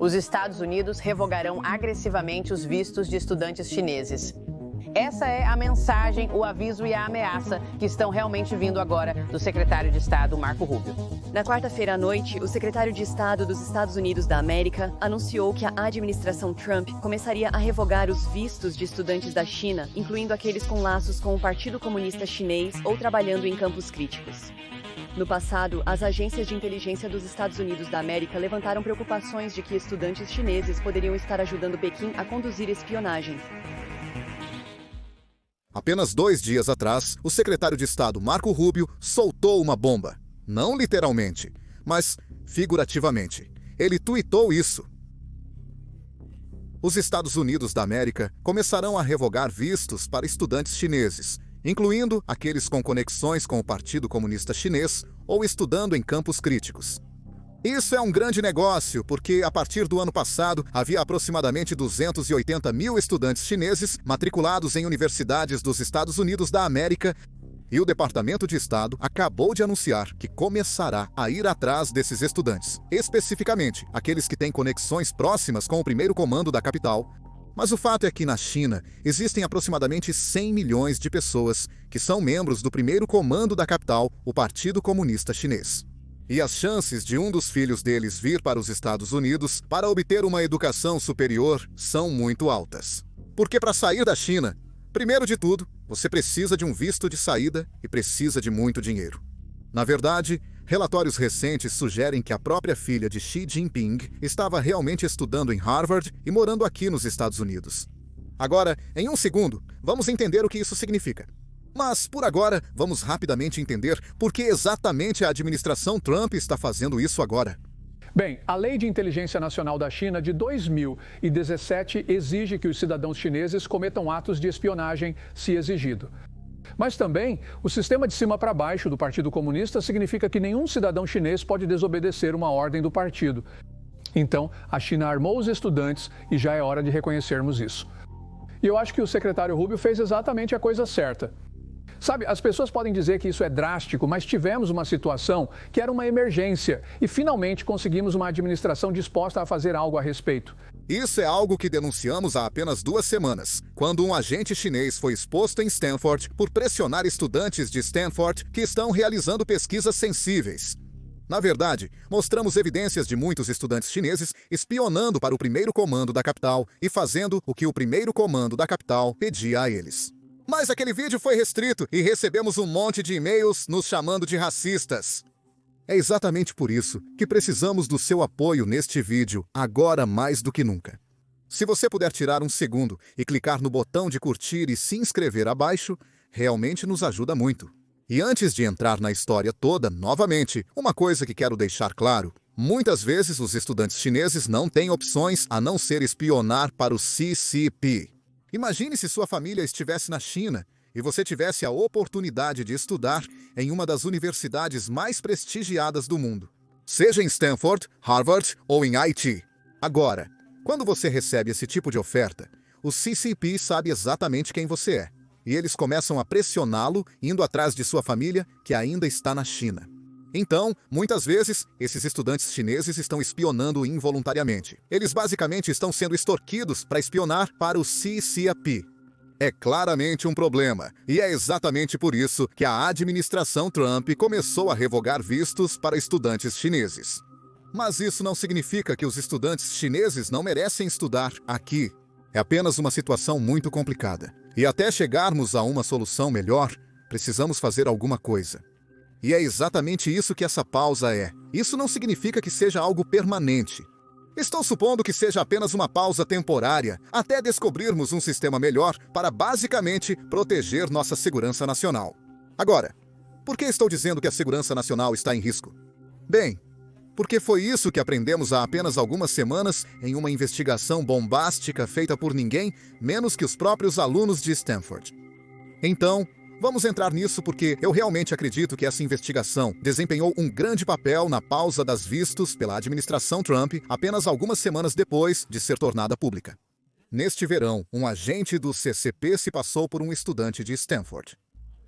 Os Estados Unidos revogarão agressivamente os vistos de estudantes chineses. Essa é a mensagem, o aviso e a ameaça que estão realmente vindo agora do secretário de Estado, Marco Rubio. Na quarta-feira à noite, o secretário de Estado dos Estados Unidos da América anunciou que a administração Trump começaria a revogar os vistos de estudantes da China, incluindo aqueles com laços com o Partido Comunista Chinês ou trabalhando em campos críticos. No passado, as agências de inteligência dos Estados Unidos da América levantaram preocupações de que estudantes chineses poderiam estar ajudando Pequim a conduzir espionagem. Apenas 2 dias atrás, o secretário de Estado Marco Rubio soltou uma bomba. Não literalmente, mas figurativamente. Ele tuitou isso. Os Estados Unidos da América começarão a revogar vistos para estudantes chineses, incluindo aqueles com conexões com o Partido Comunista Chinês ou estudando em campos críticos. Isso é um grande negócio, porque a partir do ano passado havia aproximadamente 280 mil estudantes chineses matriculados em universidades dos Estados Unidos da América, e o Departamento de Estado acabou de anunciar que começará a ir atrás desses estudantes, especificamente aqueles que têm conexões próximas com o primeiro comando da capital. Mas o fato é que na China existem aproximadamente 100 milhões de pessoas que são membros do primeiro comando da capital, o Partido Comunista Chinês. E as chances de um dos filhos deles vir para os Estados Unidos para obter uma educação superior são muito altas. Porque para sair da China, primeiro de tudo, você precisa de um visto de saída e precisa de muito dinheiro. Na verdade, relatórios recentes sugerem que a própria filha de Xi Jinping estava realmente estudando em Harvard e morando aqui nos Estados Unidos. Agora, em um segundo, vamos entender o que isso significa. Mas, por agora, vamos rapidamente entender por que exatamente a administração Trump está fazendo isso agora. Bem, a Lei de Inteligência Nacional da China de 2017 exige que os cidadãos chineses cometam atos de espionagem, se exigido. Mas também, o sistema de cima para baixo do Partido Comunista significa que nenhum cidadão chinês pode desobedecer uma ordem do partido. Então, a China armou os estudantes e já é hora de reconhecermos isso. E eu acho que o secretário Rubio fez exatamente a coisa certa. Sabe, as pessoas podem dizer que isso é drástico, mas tivemos uma situação que era uma emergência e finalmente conseguimos uma administração disposta a fazer algo a respeito. Isso é algo que denunciamos há apenas 2 semanas, quando um agente chinês foi exposto em Stanford por pressionar estudantes de Stanford que estão realizando pesquisas sensíveis. Na verdade, mostramos evidências de muitos estudantes chineses espionando para o primeiro comando da capital e fazendo o que o primeiro comando da capital pedia a eles. Mas aquele vídeo foi restrito e recebemos um monte de e-mails nos chamando de racistas. É exatamente por isso que precisamos do seu apoio neste vídeo, agora mais do que nunca. Se você puder tirar um segundo e clicar no botão de curtir e se inscrever abaixo, realmente nos ajuda muito. E antes de entrar na história toda, novamente, uma coisa que quero deixar claro: muitas vezes os estudantes chineses não têm opções a não ser espionar para o CCP. Imagine se sua família estivesse na China e você tivesse a oportunidade de estudar em uma das universidades mais prestigiadas do mundo, seja em Stanford, Harvard ou em IT. Agora, quando você recebe esse tipo de oferta, o CCP sabe exatamente quem você é, e eles começam a pressioná-lo indo atrás de sua família que ainda está na China. Então, muitas vezes, esses estudantes chineses estão espionando involuntariamente. Eles basicamente estão sendo extorquidos para espionar para o CCP. É claramente um problema, e é exatamente por isso que a administração Trump começou a revogar vistos para estudantes chineses. Mas isso não significa que os estudantes chineses não merecem estudar aqui. É apenas uma situação muito complicada. E até chegarmos a uma solução melhor, precisamos fazer alguma coisa. E é exatamente isso que essa pausa é. Isso não significa que seja algo permanente. Estou supondo que seja apenas uma pausa temporária, até descobrirmos um sistema melhor para basicamente proteger nossa segurança nacional. Agora, por que estou dizendo que a segurança nacional está em risco? Bem, porque foi isso que aprendemos há apenas algumas semanas em uma investigação bombástica feita por ninguém menos que os próprios alunos de Stanford. Então, vamos entrar nisso porque eu realmente acredito que essa investigação desempenhou um grande papel na pausa das vistos pela administração Trump apenas algumas semanas depois de ser tornada pública. Neste verão, um agente do CCP se passou por um estudante de Stanford.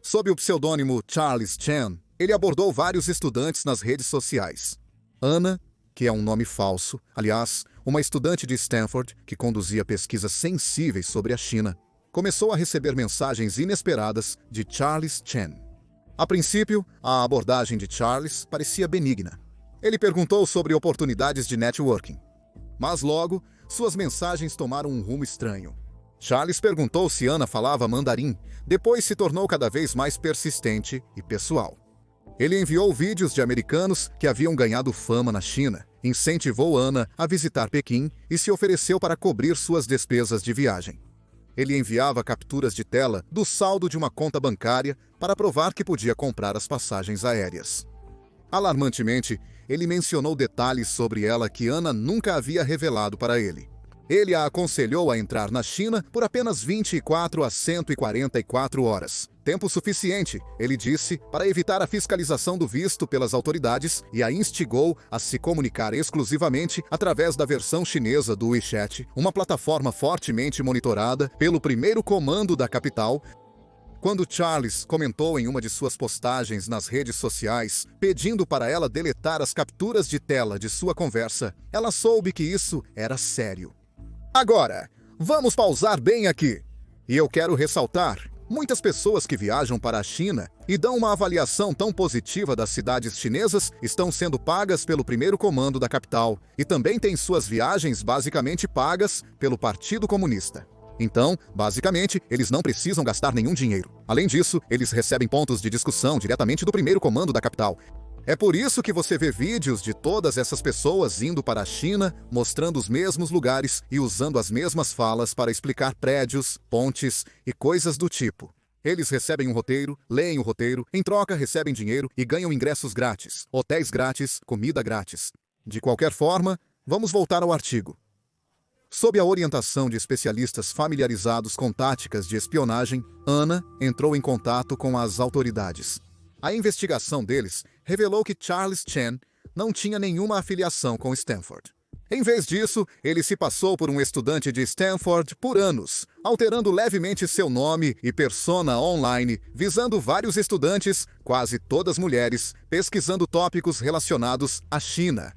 Sob o pseudônimo Charles Chen, ele abordou vários estudantes nas redes sociais. Ana, que é um nome falso, aliás, uma estudante de Stanford que conduzia pesquisas sensíveis sobre a China, começou a receber mensagens inesperadas de Charles Chen. A princípio, a abordagem de Charles parecia benigna. Ele perguntou sobre oportunidades de networking. Mas logo, suas mensagens tomaram um rumo estranho. Charles perguntou se Ana falava mandarim, depois se tornou cada vez mais persistente e pessoal. Ele enviou vídeos de americanos que haviam ganhado fama na China, incentivou Ana a visitar Pequim e se ofereceu para cobrir suas despesas de viagem. Ele enviava capturas de tela do saldo de uma conta bancária para provar que podia comprar as passagens aéreas. Alarmantemente, ele mencionou detalhes sobre ela que Ana nunca havia revelado para ele. Ele a aconselhou a entrar na China por apenas 24 a 144 horas. Tempo suficiente, ele disse, para evitar a fiscalização do visto pelas autoridades e a instigou a se comunicar exclusivamente através da versão chinesa do WeChat, uma plataforma fortemente monitorada pelo primeiro comando da capital. Quando Charles comentou em uma de suas postagens nas redes sociais, pedindo para ela deletar as capturas de tela de sua conversa, ela soube que isso era sério. Agora, vamos pausar bem aqui. E eu quero ressaltar, muitas pessoas que viajam para a China e dão uma avaliação tão positiva das cidades chinesas estão sendo pagas pelo primeiro comando da capital e também têm suas viagens basicamente pagas pelo Partido Comunista. Então, basicamente, eles não precisam gastar nenhum dinheiro. Além disso, eles recebem pontos de discussão diretamente do primeiro comando da capital. É por isso que você vê vídeos de todas essas pessoas indo para a China, mostrando os mesmos lugares e usando as mesmas falas para explicar prédios, pontes e coisas do tipo. Eles recebem um roteiro, leem o roteiro, em troca recebem dinheiro e ganham ingressos grátis, hotéis grátis, comida grátis. De qualquer forma, vamos voltar ao artigo. Sob a orientação de especialistas familiarizados com táticas de espionagem, Ana entrou em contato com as autoridades. A investigação deles revelou que Charles Chen não tinha nenhuma afiliação com Stanford. Em vez disso, ele se passou por um estudante de Stanford por anos, alterando levemente seu nome e persona online, visando vários estudantes, quase todas mulheres, pesquisando tópicos relacionados à China.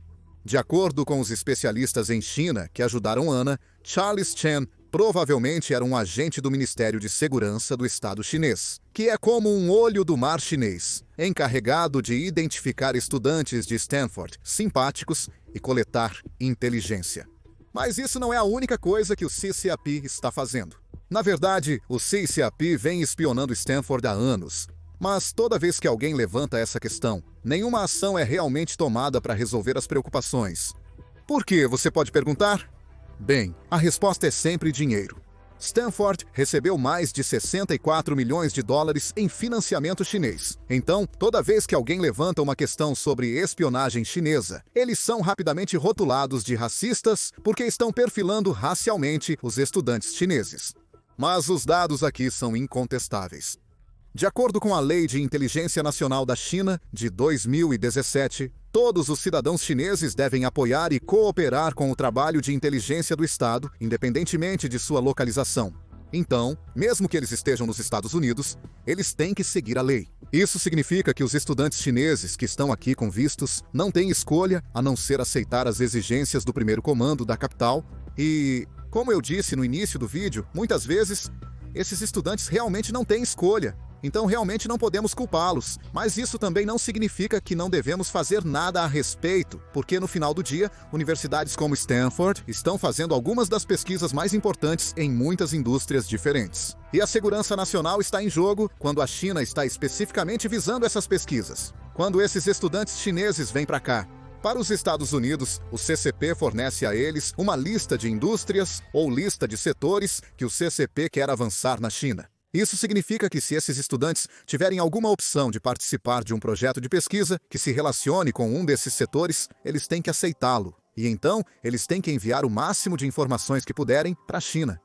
De acordo com os especialistas em China que ajudaram Ana, Charles Chen provavelmente era um agente do Ministério de Segurança do Estado chinês, que é como um olho do mar chinês, encarregado de identificar estudantes de Stanford simpáticos e coletar inteligência. Mas isso não é a única coisa que o CCAP está fazendo. Na verdade, o CCAP vem espionando Stanford há anos, mas toda vez que alguém levanta essa questão, nenhuma ação é realmente tomada para resolver as preocupações. Por quê, você pode perguntar? Bem, a resposta é sempre dinheiro. Stanford recebeu mais de 64 milhões de dólares em financiamento chinês. Então, toda vez que alguém levanta uma questão sobre espionagem chinesa, eles são rapidamente rotulados de racistas porque estão perfilando racialmente os estudantes chineses. Mas os dados aqui são incontestáveis. De acordo com a Lei de Inteligência Nacional da China, de 2017, todos os cidadãos chineses devem apoiar e cooperar com o trabalho de inteligência do Estado, independentemente de sua localização. Então, mesmo que eles estejam nos Estados Unidos, eles têm que seguir a lei. Isso significa que os estudantes chineses que estão aqui com vistos não têm escolha a não ser aceitar as exigências do primeiro comando da capital e, como eu disse no início do vídeo, muitas vezes, esses estudantes realmente não têm escolha. Então realmente não podemos culpá-los, mas isso também não significa que não devemos fazer nada a respeito, porque no final do dia, universidades como Stanford estão fazendo algumas das pesquisas mais importantes em muitas indústrias diferentes. E a segurança nacional está em jogo quando a China está especificamente visando essas pesquisas. Quando esses estudantes chineses vêm para cá, para os Estados Unidos, o CCP fornece a eles uma lista de indústrias ou lista de setores que o CCP quer avançar na China. Isso significa que se esses estudantes tiverem alguma opção de participar de um projeto de pesquisa que se relacione com um desses setores, eles têm que aceitá-lo. E então, eles têm que enviar o máximo de informações que puderem para a China.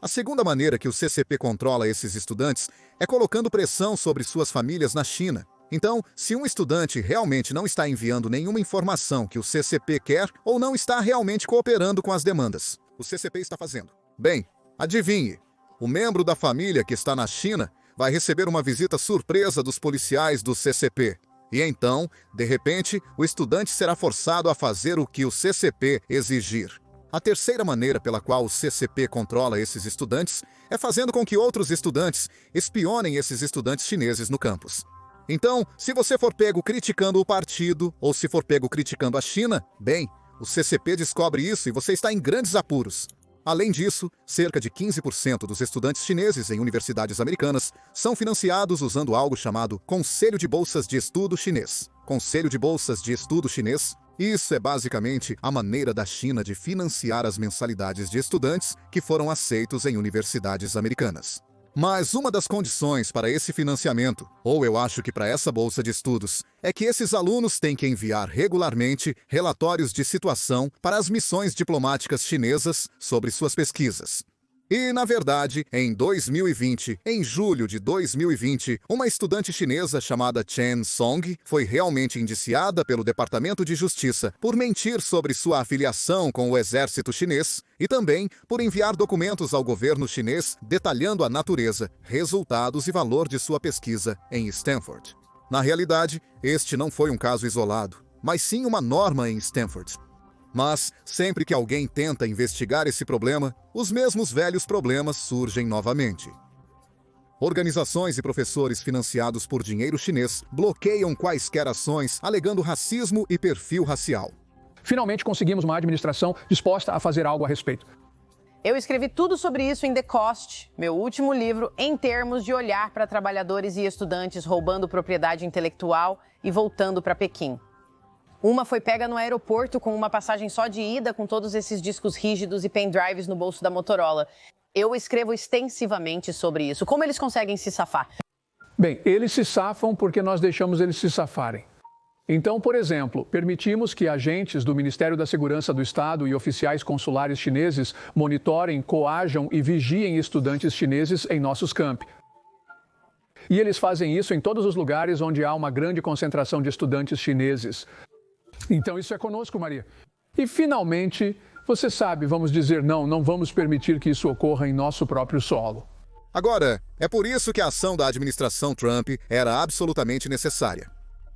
A segunda maneira que o CCP controla esses estudantes é colocando pressão sobre suas famílias na China. Então, se um estudante realmente não está enviando nenhuma informação que o CCP quer ou não está realmente cooperando com as demandas, o CCP está fazendo. Bem, adivinhe. O membro da família que está na China vai receber uma visita surpresa dos policiais do CCP. E então, de repente, o estudante será forçado a fazer o que o CCP exigir. A terceira maneira pela qual o CCP controla esses estudantes é fazendo com que outros estudantes espionem esses estudantes chineses no campus. Então, se você for pego criticando o partido ou se for pego criticando a China, bem, o CCP descobre isso e você está em grandes apuros. Além disso, cerca de 15% dos estudantes chineses em universidades americanas são financiados usando algo chamado Conselho de Bolsas de Estudo Chinês. Conselho de Bolsas de Estudo Chinês, isso é basicamente a maneira da China de financiar as mensalidades de estudantes que foram aceitos em universidades americanas. Mas uma das condições para esse financiamento, ou eu acho que para essa bolsa de estudos, é que esses alunos têm que enviar regularmente relatórios de situação para as missões diplomáticas chinesas sobre suas pesquisas. E, na verdade, em 2020, em julho de 2020, uma estudante chinesa chamada Chen Song foi realmente indiciada pelo Departamento de Justiça por mentir sobre sua afiliação com o exército chinês e também por enviar documentos ao governo chinês detalhando a natureza, resultados e valor de sua pesquisa em Stanford. Na realidade, este não foi um caso isolado, mas sim uma norma em Stanford. Mas, sempre que alguém tenta investigar esse problema, os mesmos velhos problemas surgem novamente. Organizações e professores financiados por dinheiro chinês bloqueiam quaisquer ações alegando racismo e perfil racial. Finalmente conseguimos uma administração disposta a fazer algo a respeito. Eu escrevi tudo sobre isso em The Cost, meu último livro, em termos de olhar para trabalhadores e estudantes roubando propriedade intelectual e voltando para Pequim. Uma foi pega no aeroporto com uma passagem só de ida, com todos esses discos rígidos e pendrives no bolso da Motorola. Eu escrevo extensivamente sobre isso. Como eles conseguem se safar? Bem, eles se safam porque nós deixamos eles se safarem. Então, por exemplo, permitimos que agentes do Ministério da Segurança do Estado e oficiais consulares chineses monitorem, coajam e vigiem estudantes chineses em nossos campi. E eles fazem isso em todos os lugares onde há uma grande concentração de estudantes chineses. Então isso é conosco, Maria. E finalmente, você sabe, vamos dizer não vamos permitir que isso ocorra em nosso próprio solo. Agora, é por isso que a ação da administração Trump era absolutamente necessária.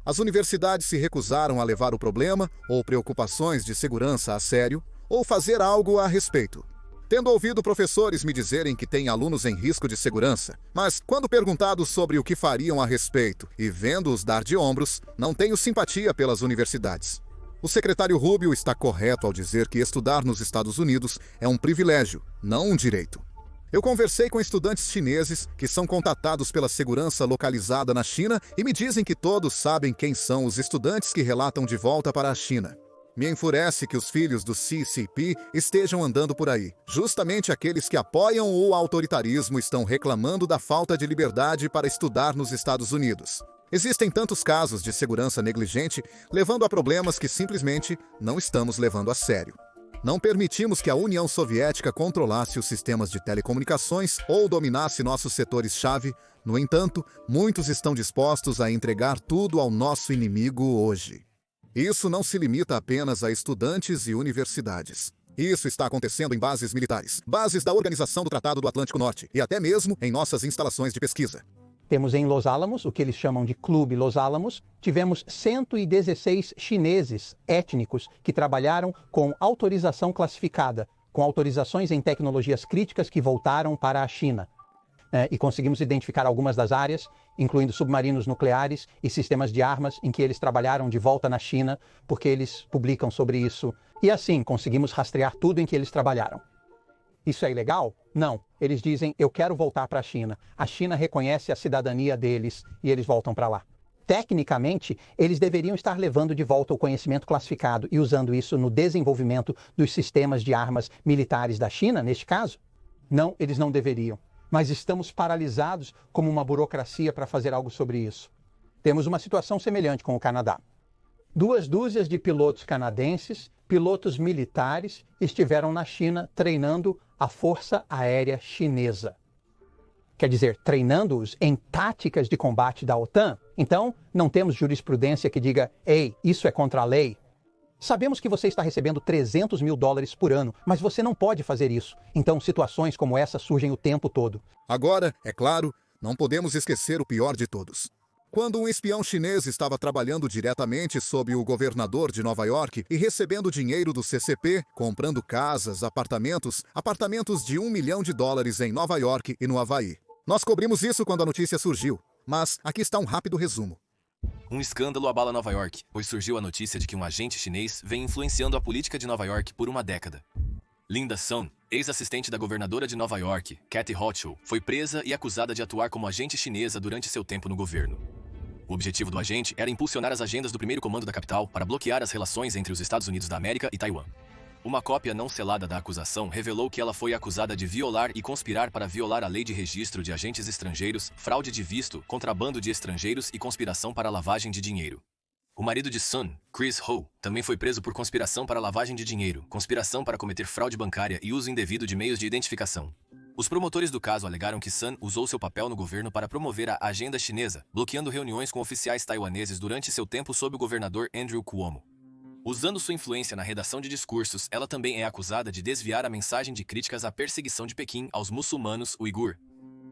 As universidades se recusaram a levar o problema ou preocupações de segurança a sério ou fazer algo a respeito. Tendo ouvido professores me dizerem que têm alunos em risco de segurança, mas quando perguntados sobre o que fariam a respeito e vendo-os dar de ombros, não tenho simpatia pelas universidades. O secretário Rubio está correto ao dizer que estudar nos Estados Unidos é um privilégio, não um direito. Eu conversei com estudantes chineses que são contatados pela segurança localizada na China e me dizem que todos sabem quem são os estudantes que relatam de volta para a China. Me enfurece que os filhos do CCP estejam andando por aí. Justamente aqueles que apoiam o autoritarismo estão reclamando da falta de liberdade para estudar nos Estados Unidos. Existem tantos casos de segurança negligente, levando a problemas que simplesmente não estamos levando a sério. Não permitimos que a União Soviética controlasse os sistemas de telecomunicações ou dominasse nossos setores-chave. No entanto, muitos estão dispostos a entregar tudo ao nosso inimigo hoje. Isso não se limita apenas a estudantes e universidades. Isso está acontecendo em bases militares, bases da Organização do Tratado do Atlântico Norte e até mesmo em nossas instalações de pesquisa. Temos em Los Alamos, o que eles chamam de Clube Los Alamos, tivemos 116 chineses étnicos que trabalharam com autorização classificada, com autorizações em tecnologias críticas que voltaram para a China. E conseguimos identificar algumas das áreas, incluindo submarinos nucleares e sistemas de armas em que eles trabalharam de volta na China, porque eles publicam sobre isso. E assim, conseguimos rastrear tudo em que eles trabalharam. Isso é ilegal? Não. Eles dizem, eu quero voltar para a China. A China reconhece a cidadania deles e eles voltam para lá. Tecnicamente, eles deveriam estar levando de volta o conhecimento classificado e usando isso no desenvolvimento dos sistemas de armas militares da China, neste caso? Não, eles não deveriam. Mas estamos paralisados como uma burocracia para fazer algo sobre isso. Temos uma situação semelhante com o Canadá. 2 dúzias de pilotos canadenses, pilotos militares, estiveram na China treinando a Força Aérea Chinesa. Quer dizer, treinando-os em táticas de combate da OTAN. Então, não temos jurisprudência que diga, ei, isso é contra a lei. Sabemos que você está recebendo $300 mil por ano, mas você não pode fazer isso. Então, situações como essa surgem o tempo todo. Agora, é claro, não podemos esquecer o pior de todos. Quando um espião chinês estava trabalhando diretamente sob o governador de Nova York e recebendo dinheiro do CCP, comprando casas, apartamentos de $1 milhão em Nova York e no Havaí. Nós cobrimos isso quando a notícia surgiu, mas aqui está um rápido resumo. Um escândalo abala Nova York, pois surgiu a notícia de que um agente chinês vem influenciando a política de Nova York por uma década. Linda Sun, ex-assistente da governadora de Nova York, Kathy Hochul, foi presa e acusada de atuar como agente chinesa durante seu tempo no governo. O objetivo do agente era impulsionar as agendas do primeiro comando da capital para bloquear as relações entre os Estados Unidos da América e Taiwan. Uma cópia não selada da acusação revelou que ela foi acusada de violar e conspirar para violar a lei de registro de agentes estrangeiros, fraude de visto, contrabando de estrangeiros e conspiração para lavagem de dinheiro. O marido de Sun, Chris Ho, também foi preso por conspiração para lavagem de dinheiro, conspiração para cometer fraude bancária e uso indevido de meios de identificação. Os promotores do caso alegaram que Sun usou seu papel no governo para promover a agenda chinesa, bloqueando reuniões com oficiais taiwaneses durante seu tempo sob o governador Andrew Cuomo. Usando sua influência na redação de discursos, ela também é acusada de desviar a mensagem de críticas à perseguição de Pequim aos muçulmanos uigur.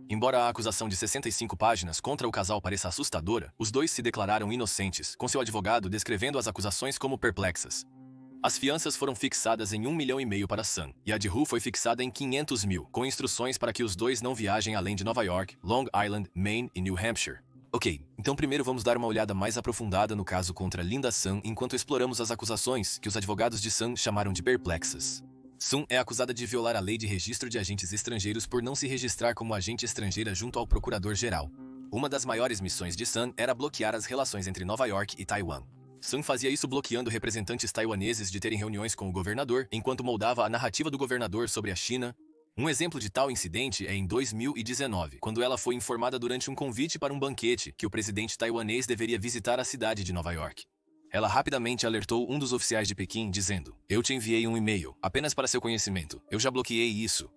Embora a acusação de 65 páginas contra o casal pareça assustadora, os dois se declararam inocentes, com seu advogado descrevendo as acusações como perplexas. As fianças foram fixadas em $1,5 milhão para Sun, e a de Hu foi fixada em $500 mil, com instruções para que os dois não viajem além de Nova York, Long Island, Maine e New Hampshire. Ok, então primeiro vamos dar uma olhada mais aprofundada no caso contra Linda Sun enquanto exploramos as acusações que os advogados de Sun chamaram de perplexas. Sun é acusada de violar a lei de registro de agentes estrangeiros por não se registrar como agente estrangeira junto ao procurador-geral. Uma das maiores missões de Sun era bloquear as relações entre Nova York e Taiwan. Sun fazia isso bloqueando representantes taiwaneses de terem reuniões com o governador, enquanto moldava a narrativa do governador sobre a China. Um exemplo de tal incidente é em 2019, quando ela foi informada durante um convite para um banquete que o presidente taiwanês deveria visitar a cidade de Nova York. Ela rapidamente alertou um dos oficiais de Pequim, dizendo: "Eu te enviei um e-mail, apenas para seu conhecimento. Eu já bloqueei isso."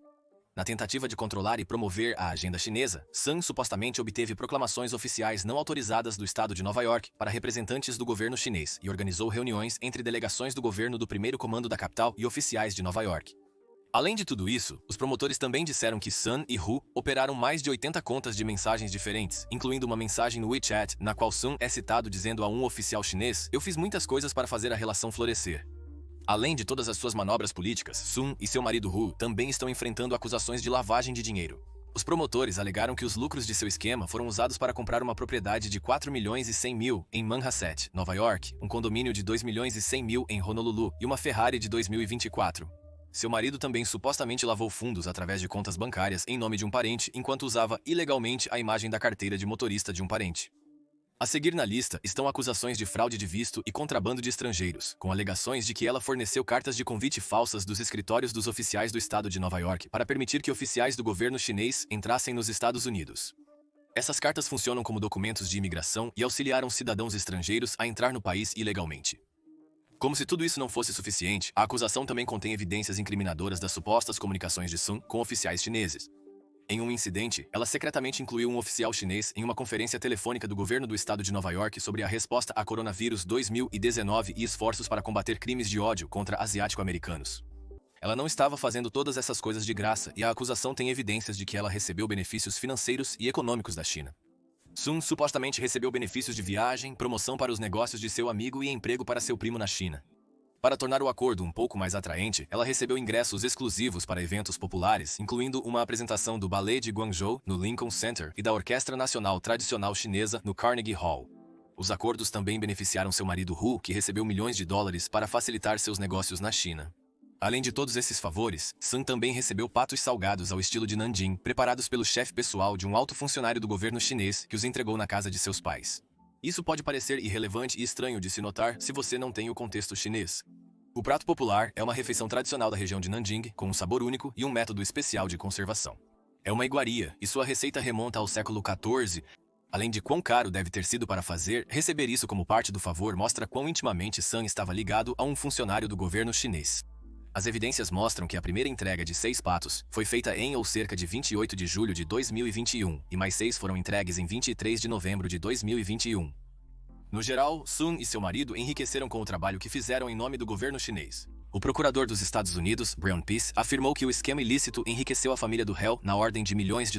Na tentativa de controlar e promover a agenda chinesa, Sun supostamente obteve proclamações oficiais não autorizadas do estado de Nova York para representantes do governo chinês e organizou reuniões entre delegações do governo do primeiro comando da capital e oficiais de Nova York. Além de tudo isso, os promotores também disseram que Sun e Hu operaram mais de 80 contas de mensagens diferentes, incluindo uma mensagem no WeChat, na qual Sun é citado dizendo a um oficial chinês: "Eu fiz muitas coisas para fazer a relação florescer." Além de todas as suas manobras políticas, Sun e seu marido Hu também estão enfrentando acusações de lavagem de dinheiro. Os promotores alegaram que os lucros de seu esquema foram usados para comprar uma propriedade de $4,1 milhões em Manhasset, Nova York, um condomínio de $2,1 milhões em Honolulu e uma Ferrari de 2024. Seu marido também supostamente lavou fundos através de contas bancárias em nome de um parente, enquanto usava ilegalmente a imagem da carteira de motorista de um parente. A seguir na lista estão acusações de fraude de visto e contrabando de estrangeiros, com alegações de que ela forneceu cartas de convite falsas dos escritórios dos oficiais do estado de Nova York para permitir que oficiais do governo chinês entrassem nos Estados Unidos. Essas cartas funcionam como documentos de imigração e auxiliaram cidadãos estrangeiros a entrar no país ilegalmente. Como se tudo isso não fosse suficiente, a acusação também contém evidências incriminadoras das supostas comunicações de Sun com oficiais chineses. Em um incidente, ela secretamente incluiu um oficial chinês em uma conferência telefônica do governo do estado de Nova York sobre a resposta a coronavírus 2019 e esforços para combater crimes de ódio contra asiático-americanos. Ela não estava fazendo todas essas coisas de graça e a acusação tem evidências de que ela recebeu benefícios financeiros e econômicos da China. Sun supostamente recebeu benefícios de viagem, promoção para os negócios de seu amigo e emprego para seu primo na China. Para tornar o acordo um pouco mais atraente, ela recebeu ingressos exclusivos para eventos populares, incluindo uma apresentação do Ballet de Guangzhou, no Lincoln Center, e da Orquestra Nacional Tradicional Chinesa, no Carnegie Hall. Os acordos também beneficiaram seu marido Hu, que recebeu $milhões para facilitar seus negócios na China. Além de todos esses favores, Sun também recebeu patos salgados ao estilo de Nanjing, preparados pelo chefe pessoal de um alto funcionário do governo chinês que os entregou na casa de seus pais. Isso pode parecer irrelevante e estranho de se notar se você não tem o contexto chinês. O prato popular é uma refeição tradicional da região de Nanjing, com um sabor único e um método especial de conservação. É uma iguaria, e sua receita remonta ao século XIV. Além de quão caro deve ter sido para fazer, receber isso como parte do favor mostra quão intimamente Sun estava ligado a um funcionário do governo chinês. As evidências mostram que a primeira entrega de 6 patos foi feita em ou cerca de 28 de julho de 2021, e mais 6 foram entregues em 23 de novembro de 2021. No geral, Sun e seu marido enriqueceram com o trabalho que fizeram em nome do governo chinês. O procurador dos Estados Unidos, Brown Peace, afirmou que o esquema ilícito enriqueceu a família do réu na ordem de $milhões.